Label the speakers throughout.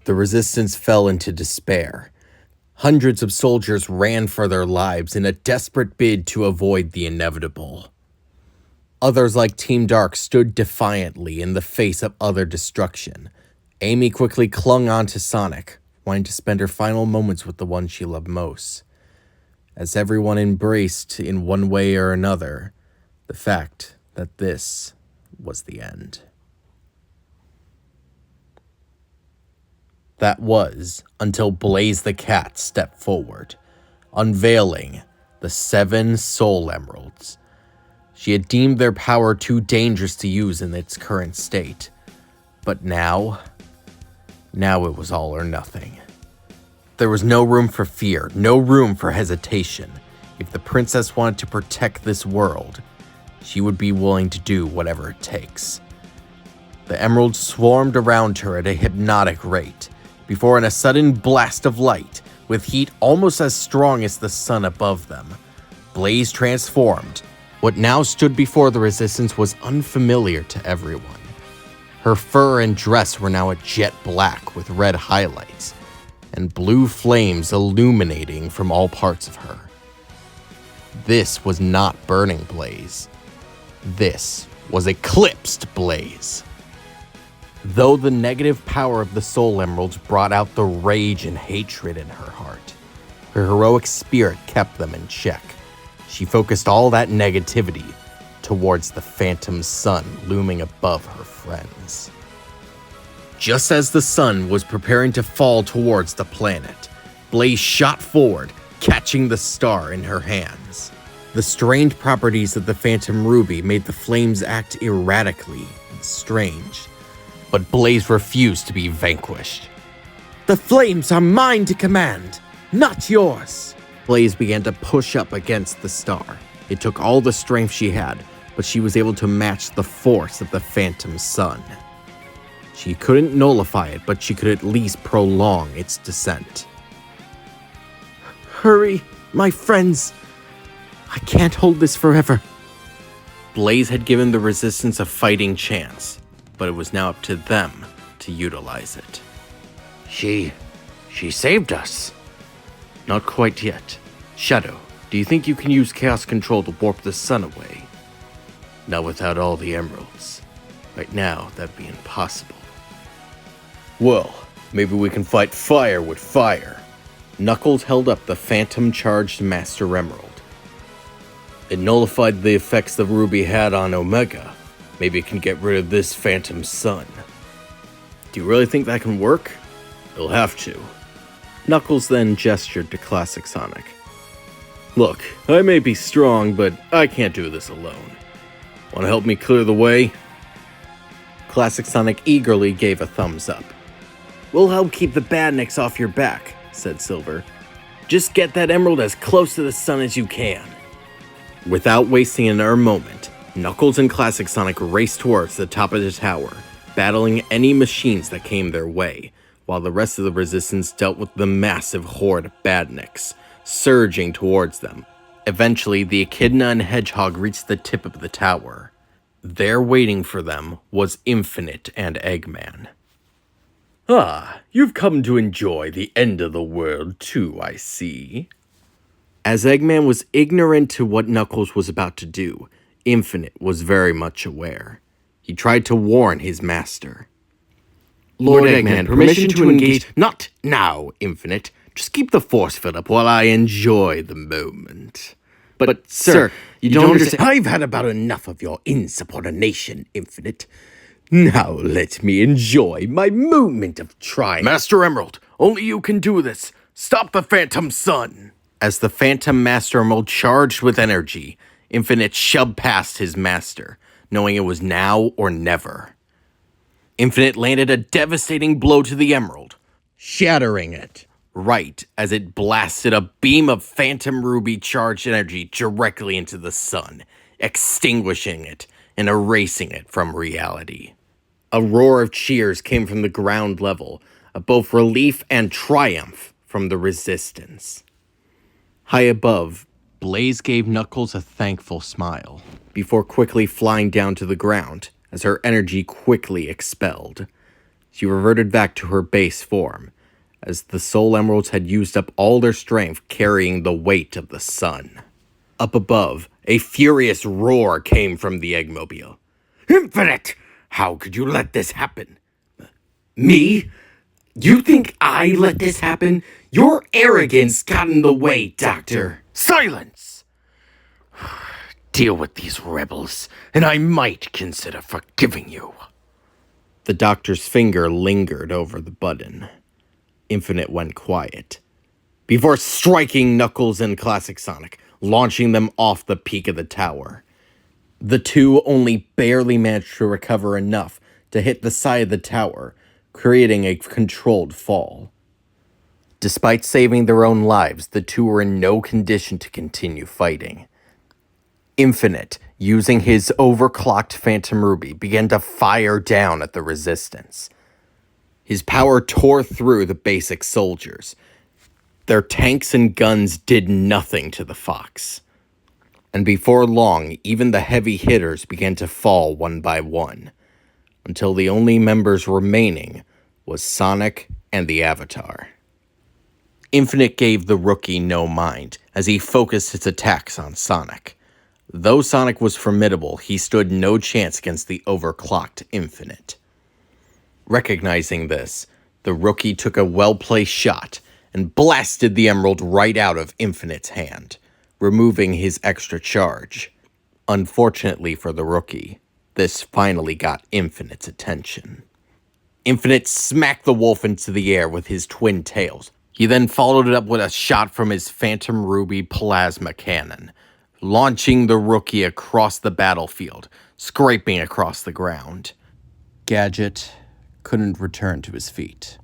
Speaker 1: The resistance fell into despair. Hundreds of soldiers ran for their lives in a desperate bid to avoid the inevitable. Others like Team Dark stood defiantly in the face of utter destruction. Amy quickly clung on to Sonic, wanting to spend her final moments with the one she loved most. As everyone embraced, in one way or another, the fact that this was the end. That was until Blaze the Cat stepped forward, unveiling the 7 Soul Emeralds. She had deemed their power too dangerous to use in its current state. But now it was all or nothing. There was no room for fear, no room for hesitation. If the princess wanted to protect this world, she would be willing to do whatever it takes. The emeralds swarmed around her at a hypnotic rate, before in a sudden blast of light, with heat almost as strong as the sun above them, Blaze transformed. What now stood before the resistance was unfamiliar to everyone. Her fur and dress were now a jet black with red highlights, and blue flames illuminating from all parts of her. This was not Burning Blaze. This was Eclipsed Blaze. Though the negative power of the Soul Emeralds brought out the rage and hatred in her heart, her heroic spirit kept them in check. She focused all that negativity towards the phantom sun looming above her friends. Just as the sun was preparing to fall towards the planet, Blaze shot forward, catching the star in her hands. The strained properties of the Phantom Ruby made the flames act erratically and strange. But Blaze refused to be vanquished. "The flames are mine to command, not yours." Blaze began to push up against the star. It took all the strength she had, but she was able to match the force of the phantom sun. She couldn't nullify it, but she could at least prolong its descent. "Hurry, my friends. I can't hold this forever." Blaze had given the resistance a fighting chance, but it was now up to them to utilize it. She saved us." "Not quite yet. Shadow, do you think you can use Chaos Control to warp the sun away?" "Not without all the emeralds. Right now, that'd be impossible." "Well, maybe we can fight fire with fire." Knuckles held up the phantom-charged Master Emerald. "It nullified the effects the Ruby had on Omega. Maybe it can get rid of this phantom sun." "Do you really think that can work?" "It'll have to." Knuckles then gestured to Classic Sonic. "Look, I may be strong, but I can't do this alone. Want to help me clear the way?" Classic Sonic eagerly gave a thumbs up. "We'll help keep the badniks off your back," said Silver. "Just get that emerald as close to the sun as you can." Without wasting another moment, Knuckles and Classic Sonic raced towards the top of the tower, battling any machines that came their way, while the rest of the resistance dealt with the massive horde of badniks, surging towards them. Eventually, the Echidna and Hedgehog reached the tip of the tower. There waiting for them was Infinite and Eggman. "Ah, you've come to enjoy the end of the world too, I see." As Eggman was ignorant to what Knuckles was about to do, Infinite was very much aware. He tried to warn his master. "Lord Eggman, permission to engage—" "Not now, Infinite. Just keep the force field up while I enjoy the moment." But sir, you don't understand. "I've had about enough of your insubordination, Infinite. Now let me enjoy my moment of triumph." "Master Emerald, only you can do this. Stop the Phantom Sun." As the Phantom Master Emerald charged with energy, Infinite shoved past his master, knowing it was now or never. Infinite landed a devastating blow to the emerald, shattering it, right as it blasted a beam of Phantom Ruby charged energy directly into the sun, extinguishing it and erasing it from reality. A roar of cheers came from the ground level, of both relief and triumph from the resistance. High above, Blaze gave Knuckles a thankful smile, before quickly flying down to the ground as her energy quickly expelled. She reverted back to her base form, as the Soul Emeralds had used up all their strength carrying the weight of the sun. Up above, a furious roar came from the Eggmobile. "Infinite! How could you let this happen?" "Me? You think I let this happen? Your arrogance got in the way, Doctor." "Silence! Deal with these rebels, and I might consider forgiving you." The Doctor's finger lingered over the button. Infinite went quiet, before striking Knuckles and Classic Sonic, launching them off the peak of the tower. The two only barely managed to recover enough to hit the side of the tower, creating a controlled fall. Despite saving their own lives, the two were in no condition to continue fighting. Infinite, using his overclocked Phantom Ruby, began to fire down at the resistance. His power tore through the basic soldiers. Their tanks and guns did nothing to the Fox. And before long, even the heavy hitters began to fall one by one, until the only members remaining was Sonic and the Avatar. Infinite gave the rookie no mind, as he focused his attacks on Sonic. Though Sonic was formidable, he stood no chance against the overclocked Infinite. Recognizing this, the rookie took a well-placed shot and blasted the emerald right out of Infinite's hand, removing his extra charge. Unfortunately for the rookie, this finally got Infinite's attention. Infinite smacked the wolf into the air with his twin tails. He then followed it up with a shot from his Phantom Ruby plasma cannon, launching the rookie across the battlefield, scraping across the ground. Gadget couldn't return to his feet.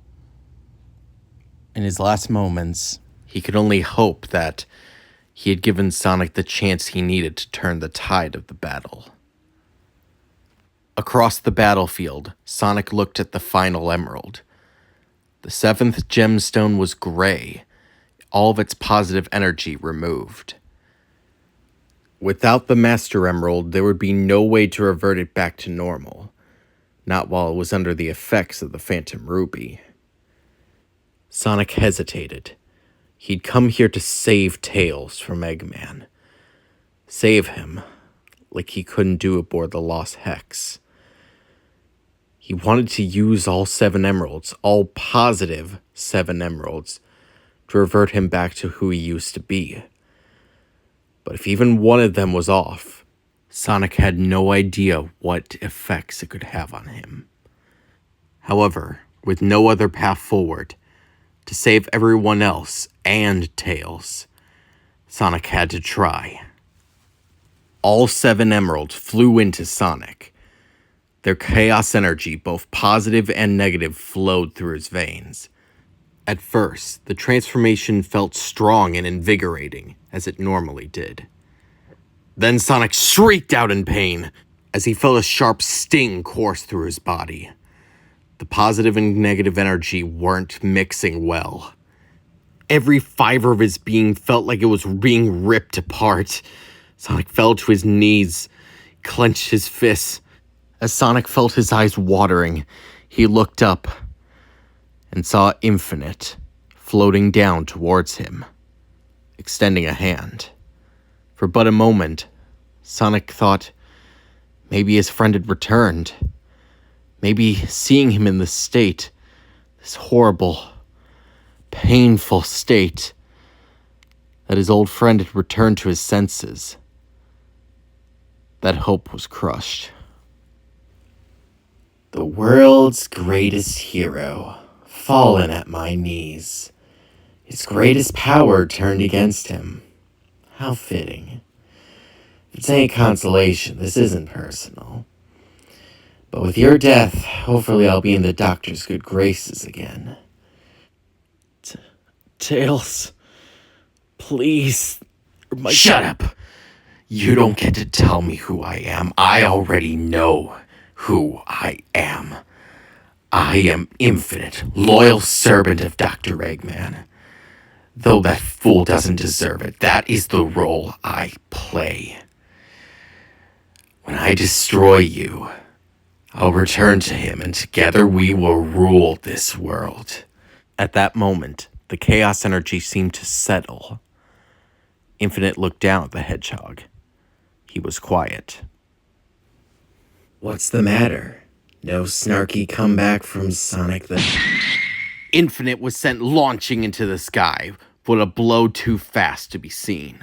Speaker 1: In his last moments, he could only hope that he had given Sonic the chance he needed to turn the tide of the battle. Across the battlefield, Sonic looked at the final emerald. The 7th gemstone was gray, all of its positive energy removed. Without the Master Emerald, there would be no way to revert it back to normal, not while it was under the effects of the Phantom Ruby. Sonic hesitated. He'd come here to save Tails from Eggman. Save him, like he couldn't do aboard the Lost Hex. He wanted to use all 7 emeralds, all positive 7 emeralds, to revert him back to who he used to be. But if even one of them was off, Sonic had no idea what effects it could have on him. However, with no other path forward, to save everyone else and Tails, Sonic had to try. All 7 emeralds flew into Sonic. Their chaos energy, both positive and negative, flowed through his veins. At first, the transformation felt strong and invigorating, as it normally did. Then Sonic shrieked out in pain, as he felt a sharp sting course through his body. The positive and negative energy weren't mixing well. Every fiber of his being felt like it was being ripped apart. Sonic fell to his knees, clenched his fists. As Sonic felt his eyes watering, he looked up and saw Infinite floating down towards him, extending a hand. For but a moment, Sonic thought maybe his friend had returned. Maybe seeing him in this state, this horrible, painful state, that his old friend had returned to his senses. That hope was crushed. The world's greatest hero, fallen at my knees. His greatest power turned against him. How fitting. If it's any consolation, this isn't personal. But with your death, hopefully I'll be in the Doctor's good graces again. Tails, please. Shut up! You don't get to tell me who I am. I already know who I am. I am Infinite, loyal servant of Dr. Eggman. Though that fool doesn't deserve it, that is the role I play. When I destroy you, I'll return to him, and together we will rule this world. At that moment, the chaos energy seemed to settle. Infinite looked down at the hedgehog. He was quiet.
Speaker 2: What's the matter? No snarky comeback from Sonic the...
Speaker 1: Infinite was sent launching into the sky, with a blow too fast to be seen.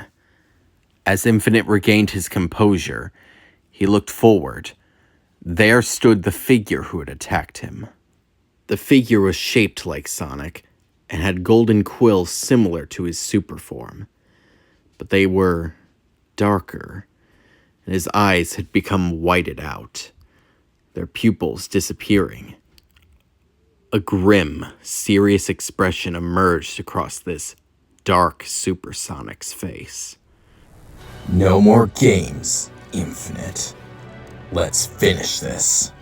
Speaker 1: As Infinite regained his composure, he looked forward. There stood the figure who had attacked him. The figure was shaped like Sonic, and had golden quills similar to his super form. But they were darker, and his eyes had become whited out, their pupils disappearing. A grim, serious expression emerged across this dark supersonic's face.
Speaker 2: No more games, Infinite. Let's finish this.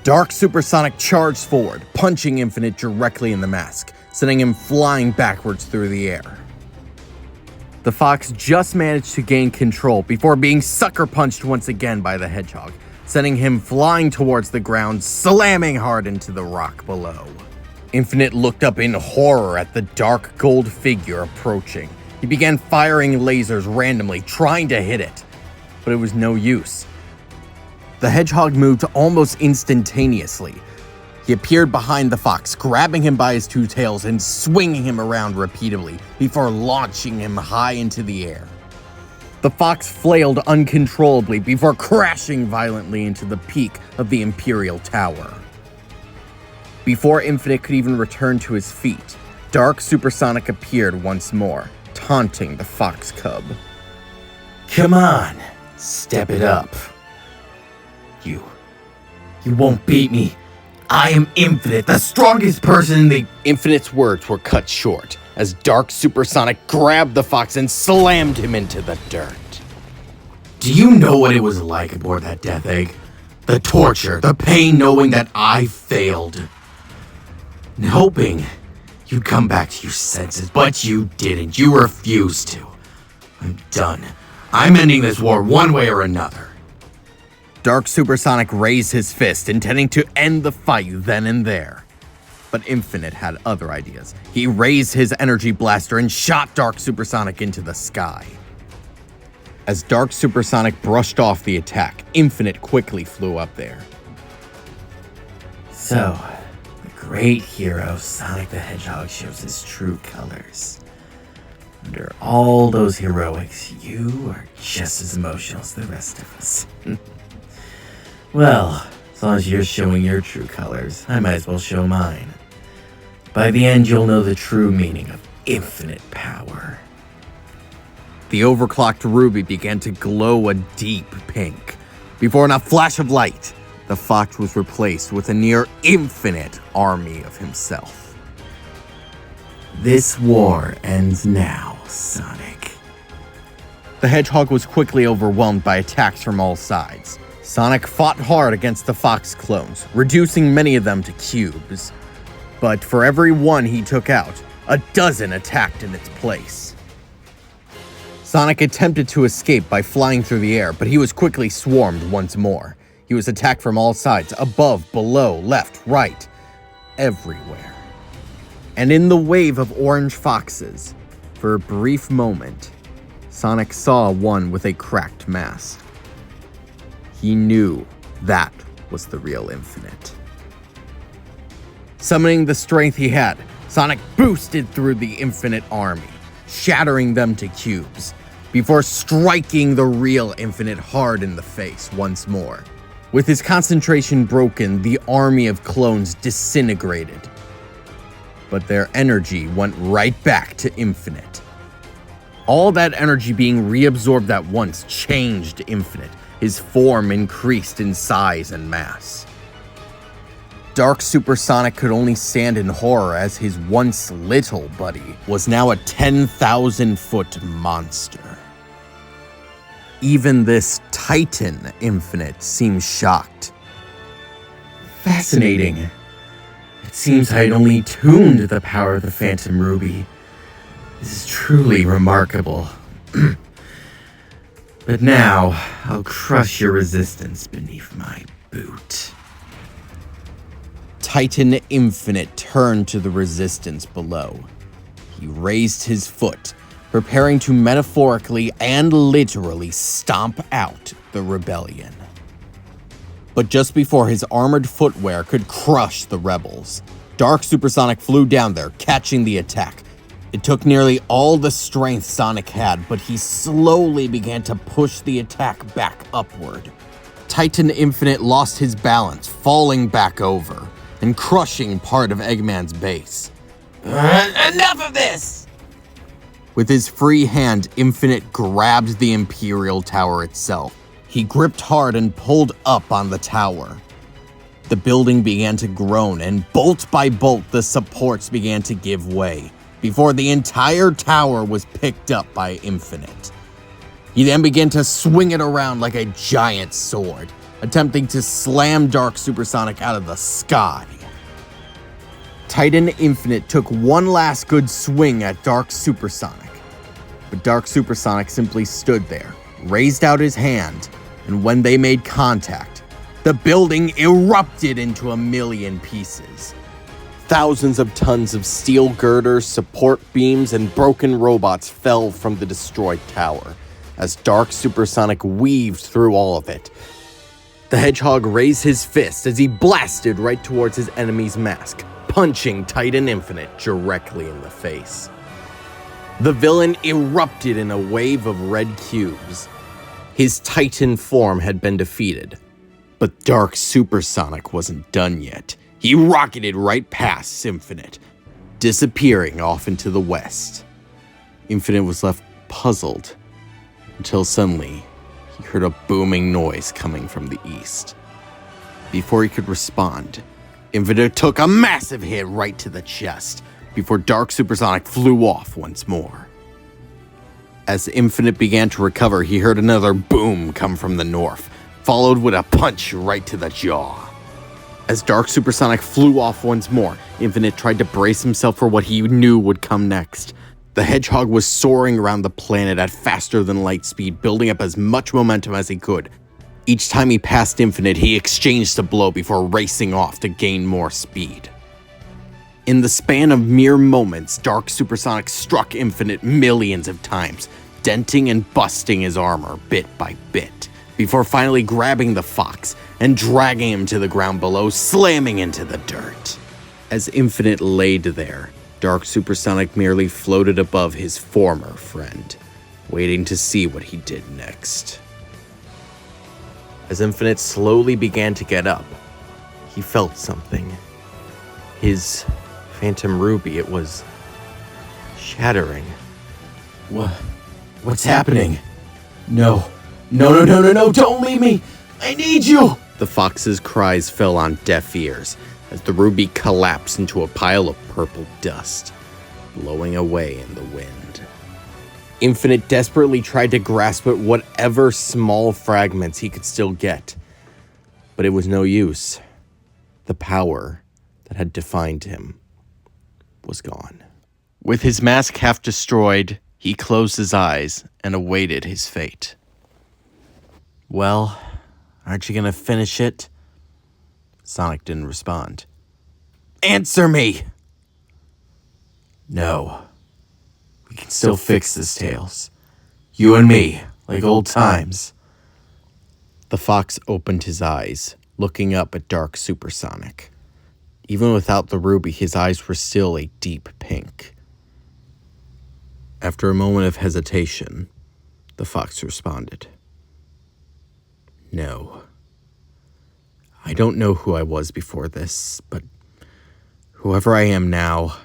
Speaker 1: Dark Supersonic charged forward, punching Infinite directly in the mask, sending him flying backwards through the air. The fox just managed to gain control before being sucker punched once again by the hedgehog, sending him flying towards the ground, slamming hard into the rock below. Infinite looked up in horror at the dark gold figure approaching. He began firing lasers randomly, trying to hit it, but it was no use. The hedgehog moved almost instantaneously. He appeared behind the fox, grabbing him by his two tails and swinging him around repeatedly before launching him high into the air. The fox flailed uncontrollably before crashing violently into the peak of the Imperial Tower. Before Infinite could even return to his feet, Dark Supersonic appeared once more, taunting the fox cub.
Speaker 2: Come on, step it up. You won't beat me. I am Infinite, the strongest person in the...
Speaker 1: Infinite's words were cut short as Dark Supersonic grabbed the fox and slammed him into the dirt.
Speaker 2: Do you know what it was like aboard that Death Egg? The torture, the pain knowing that I failed. And hoping you'd come back to your senses, but you didn't. You refused to. I'm done. I'm ending this war one way or another.
Speaker 1: Dark Supersonic raised his fist, intending to end the fight then and there. But Infinite had other ideas. He raised his energy blaster and shot Dark Supersonic into the sky. As Dark Supersonic brushed off the attack, Infinite quickly flew up there.
Speaker 2: So, the great hero Sonic the Hedgehog shows his true colors. Under all those heroics, you are just as emotional as the rest of us. Well, as long as you're showing your true colors, I might as well show mine. By the end, you'll know the true meaning of infinite power.
Speaker 1: The overclocked ruby began to glow a deep pink. Before in a flash of light, the fox was replaced with a near infinite army of himself.
Speaker 2: This war ends now, Sonic.
Speaker 1: The hedgehog was quickly overwhelmed by attacks from all sides. Sonic fought hard against the fox clones, reducing many of them to cubes. But for every one he took out, a dozen attacked in its place. Sonic attempted to escape by flying through the air, but he was quickly swarmed once more. He was attacked from all sides, above, below, left, right, everywhere. And in the wave of orange foxes, for a brief moment, Sonic saw one with a cracked mask. He knew that was the real Infinite. Summoning the strength he had, Sonic boosted through the Infinite army, shattering them to cubes, before striking the real Infinite hard in the face once more. With his concentration broken, the army of clones disintegrated. But their energy went right back to Infinite. All that energy being reabsorbed at once changed Infinite. His form increased in size and mass. Dark Supersonic could only stand in horror as his once little buddy was now a 10,000-foot monster. Even this Titan Infinite seemed shocked.
Speaker 2: Fascinating. It seems I had only tuned the power of the Phantom Ruby. This is truly remarkable. But now, I'll crush your resistance beneath my boot.
Speaker 1: Titan Infinite turned to the resistance below. He raised his foot, preparing to metaphorically and literally stomp out the rebellion. But just before his armored footwear could crush the rebels, Dark Supersonic flew down there, catching the attack. It took nearly all the strength Sonic had, but he slowly began to push the attack back upward. Titan Infinite lost his balance, falling back over and crushing part of Eggman's base.
Speaker 2: Enough of this!
Speaker 1: With his free hand, Infinite grabbed the Imperial Tower itself. He gripped hard and pulled up on the tower. The building began to groan, and bolt by bolt, the supports began to give way, before the entire tower was picked up by Infinite. He then began to swing it around like a giant sword, attempting to slam Dark Supersonic out of the sky. Titan Infinite took one last good swing at Dark Supersonic, but Dark Supersonic simply stood there, raised out his hand, and when they made contact, the building erupted into a million pieces. Thousands of tons of steel girders, support beams, and broken robots fell from the destroyed tower as Dark Supersonic weaved through all of it. The Hedgehog raised his fist as he blasted right towards his enemy's mask, punching Titan Infinite directly in the face. The villain erupted in a wave of red cubes. His Titan form had been defeated, but Dark Supersonic wasn't done yet. He rocketed right past Infinite, disappearing off into the west. Infinite was left puzzled until suddenly he heard a booming noise coming from the east. Before he could respond, Infinite took a massive hit right to the chest before Dark Supersonic flew off once more. As Infinite began to recover, he heard another boom come from the north, followed with a punch right to the jaw. As Dark Supersonic flew off once more, Infinite tried to brace himself for what he knew would come next. The Hedgehog was soaring around the planet at faster than light speed, building up as much momentum as he could. Each time he passed Infinite, he exchanged a blow before racing off to gain more speed. In the span of mere moments, Dark Supersonic struck Infinite millions of times, denting and busting his armor bit by bit, before finally grabbing the Fox and dragging him to the ground below, slamming into the dirt. As Infinite laid there, Dark Supersonic merely floated above his former friend, waiting to see what he did next. As Infinite slowly began to get up, he felt something. His Phantom Ruby, it was shattering.
Speaker 2: What's happening? No, don't leave me! I need you!
Speaker 1: The Fox's cries fell on deaf ears as the ruby collapsed into a pile of purple dust, blowing away in the wind. Infinite desperately tried to grasp at whatever small fragments he could still get, but it was no use. The power that had defined him was gone. With his mask half destroyed, he closed his eyes and awaited his fate. Well, aren't you gonna finish it? Sonic didn't respond. Answer me! No. We can still fix this, Tails. You and me, like old times. The Fox opened his eyes, looking up at Dark Supersonic. Even without the ruby, his eyes were still a deep pink. After a moment of hesitation, the Fox responded. No. I don't know who I was before this, but whoever I am now,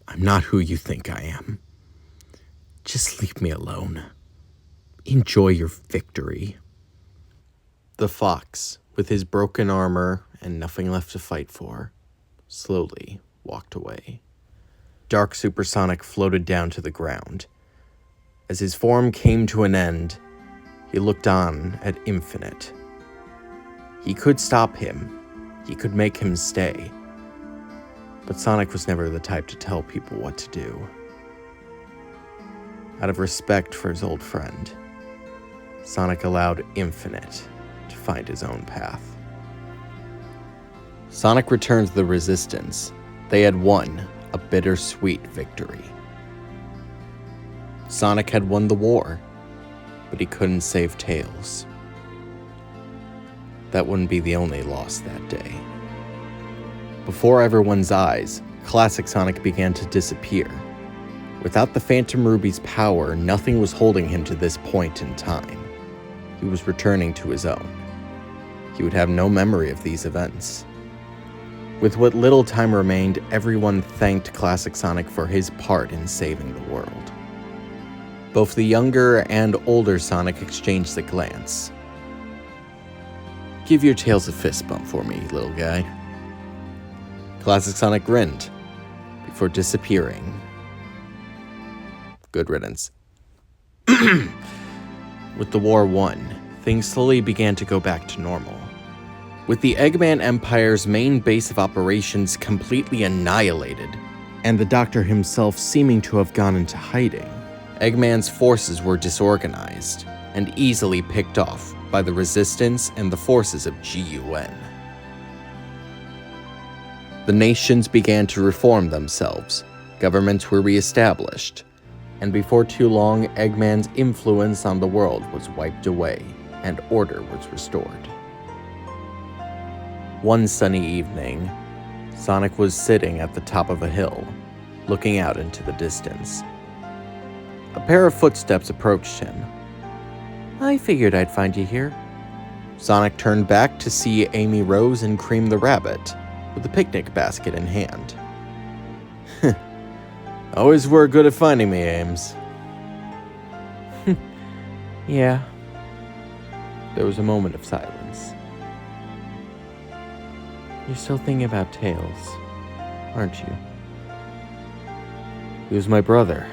Speaker 1: I'm not who you think I am. Just leave me alone. Enjoy your victory. The Fox, with his broken armor and nothing left to fight for, slowly walked away. Dark Supersonic floated down to the ground. As his form came to an end, he looked on at Infinite. He could stop him. He could make him stay. But Sonic was never the type to tell people what to do. Out of respect for his old friend, Sonic allowed Infinite to find his own path. Sonic returned to the Resistance. They had won a bittersweet victory. Sonic had won the war, but he couldn't save Tails. That wouldn't be the only loss that day. Before everyone's eyes, classic Sonic began to disappear. Without the Phantom Ruby's power, nothing was holding him to this point in time. He was returning to his own. He would have no memory of these events. With what little time remained, everyone thanked classic Sonic for his part in saving the world. Both the younger and older Sonic exchanged a glance. "Give your Tails a fist bump for me, little guy." Classic Sonic grinned before disappearing. Good riddance. With the war won, things slowly began to go back to normal. With the Eggman Empire's main base of operations completely annihilated, and the Doctor himself seeming to have gone into hiding, Eggman's forces were disorganized and easily picked off by the Resistance and the forces of GUN. The nations began to reform themselves, governments were reestablished, and before too long, Eggman's influence on the world was wiped away, and order was restored. One sunny evening, Sonic was sitting at the top of a hill, looking out into the distance. A pair of footsteps approached him. "I figured I'd find you here." Sonic turned back to see Amy Rose and Cream the Rabbit, with a picnic basket in hand. "Always were good at finding me, Ames." "Yeah." There was a moment of silence. "You're still thinking about Tails, aren't you?" "He was my brother."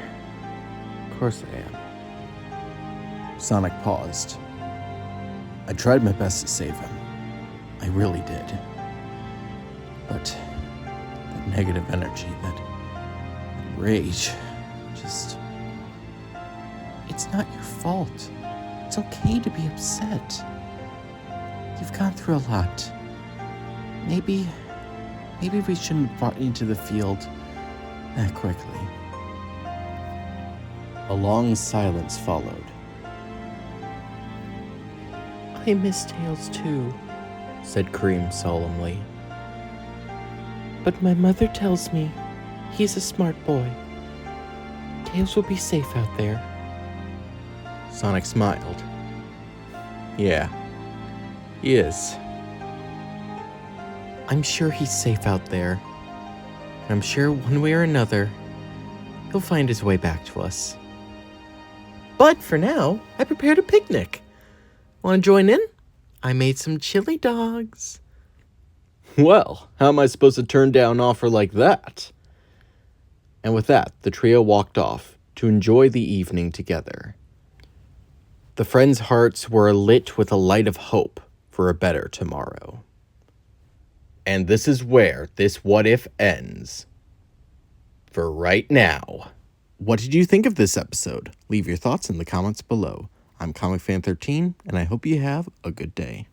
Speaker 1: "Of course I am." Sonic paused. "I tried my best to save him. I really did. But that negative energy, that rage, just... It's not your fault. It's okay to be upset. You've gone through a lot. Maybe we shouldn't have brought you into the field that quickly." A long silence followed. "I miss Tails too," said Cream solemnly. "But my mother tells me he's a smart boy. Tails will be safe out there." Sonic smiled. "Yeah, he is. I'm sure he's safe out there. I'm sure one way or another, he'll find his way back to us. But for now, I prepared a picnic. Want to join in? I made some chili dogs." "Well, how am I supposed to turn down an offer like that?" And with that, the trio walked off to enjoy the evening together. The friends' hearts were lit with a light of hope for a better tomorrow. And this is where this What If ends. For right now. What did you think of this episode? Leave your thoughts in the comments below. I'm ComicFan13, and I hope you have a good day.